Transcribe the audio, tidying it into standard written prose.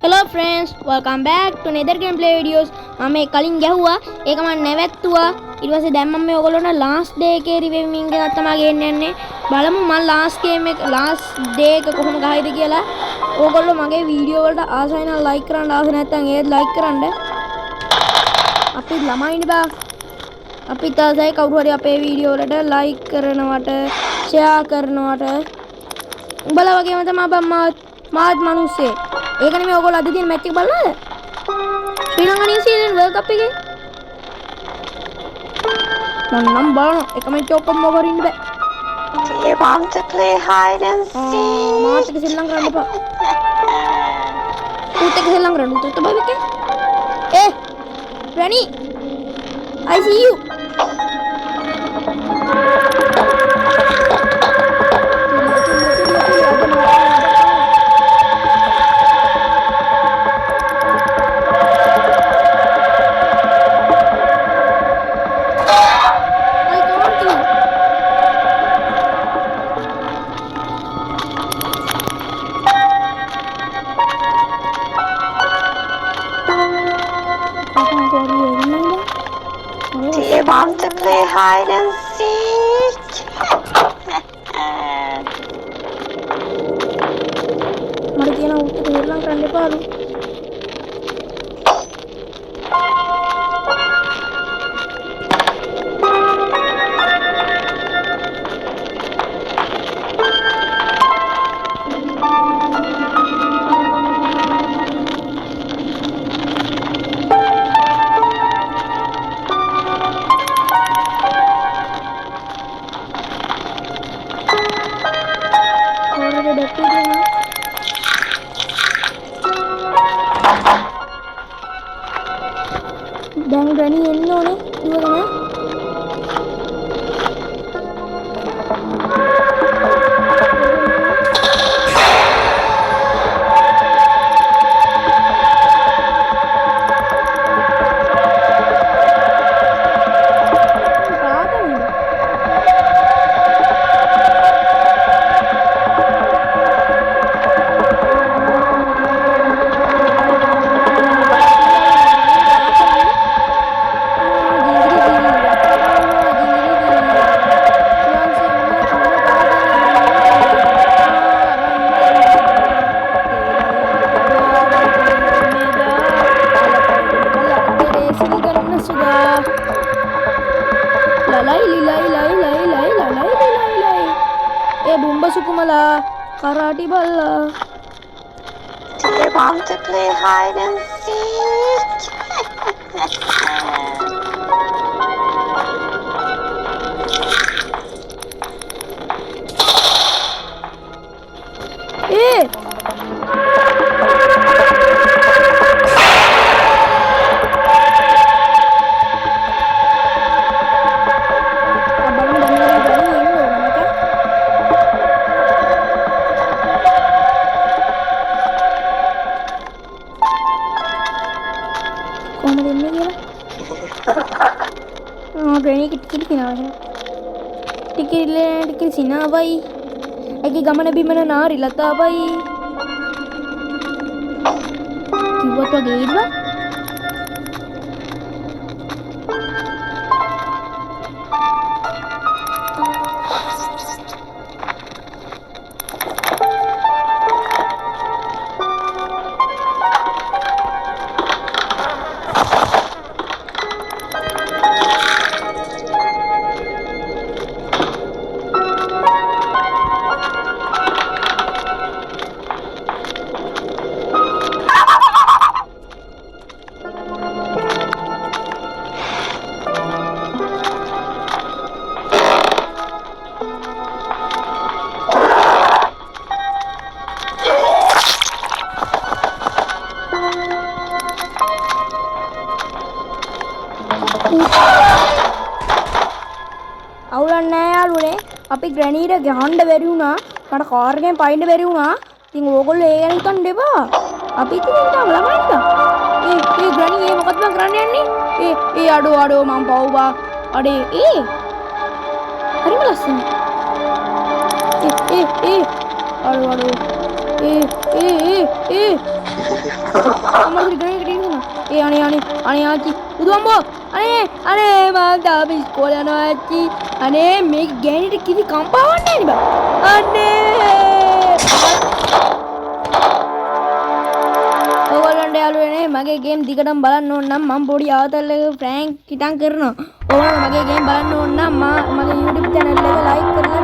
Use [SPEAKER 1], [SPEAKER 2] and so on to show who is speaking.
[SPEAKER 1] Hello friends, welcome back to another gameplay videos. මම මේ කලින් ගැහුවා ඒක මම නැවැත්තුවා. ඊට පස්සේ දැන් මම මේ ඔයගොල්ලන්ට last day එකේ රිවීවිං එකක් තමයි ගේන්න යන්නේ. බලමු මම last day එක කොහොම ගහයිද කියලා. ඕගොල්ලෝ මගේ වීඩියෝ වලට ආසයි නම් like කරන්න ආස නැත්නම් ඒත් like කරන්න. අපි ළමයිනේ බා. අපි තාසයි කවුරු හරි අපේ වීඩියෝ වලට like කරනවට share කරනවට උඹලා වගේම තමයි බං මාත් මිනිස්සේ. ඒකනේ මේ ඔයගොල්ලෝ අද දින මැච් එක බලනවද? ශ්‍රී ලංකා නිව්සීලන්ත වර්ල්ඩ් කප් එකේ මම බලනවා එක මැච් ඔක්කොම මොකද ඉන්න බෑ.
[SPEAKER 2] Do you want to play hide and seek?
[SPEAKER 1] මාත් එක ශ්‍රී ලංකාවට එපා. ඌත් එක ශ්‍රී ලංකාවට උත් බයි වෙකේ. Granny, I see you.
[SPEAKER 2] Do you want to play hide and seek?
[SPEAKER 1] මට කියන උත් එක හෙල්ලම් කරන්න එපාලු. දැන් ග්‍රැනි එන්න ඕනේ දුවගෙන. Bumba sukumala karate balla.
[SPEAKER 2] Do you want to play hide and seek? Granny tikit kinawa tikit sinaway ay gamana bimana na rilata bay kiwat wag ba අවුලක් නෑ යාළුවනේ. අපි ග්‍රැනීට ගහන්න බැරි වුණා. මට කාර් එකෙන් පයින්න බැරි වුණා. ඉතින් ඕගොල්ලෝ ඒ ගැන හිතන්න එපා. අපි ඉතින් තාම ළමයිද? ග්‍රැනි ඒ මොකද මම කරන්න යන්නේ? අඩෝ මම පව්වා. අඩේ හරිම ලස්සනයි. අඩෝ අම්මලා ග්‍රැනීඩ් එකට ඉන්නවා. අනේ ආච්චි බුදුම්බෝ අනේ මම තාම ඉස්කෝලේ යනවා ආච්චි. අනේ මේ ග්‍රැනීඩ් කිසි කම්පාවක් නැහැ නේ බා. අනේ ඔයගොල්ලන්ට යාළුවනේ මගේ ගේම් දිගටම බලන්න ඕන නම් මම පොඩි ආතල් එක ප්‍රෑන්ක් හිටන් කරනවා. ඔයාලා මගේ ගේම් බලන්න ඕන නම් මගේ YouTube channel එක like කරලා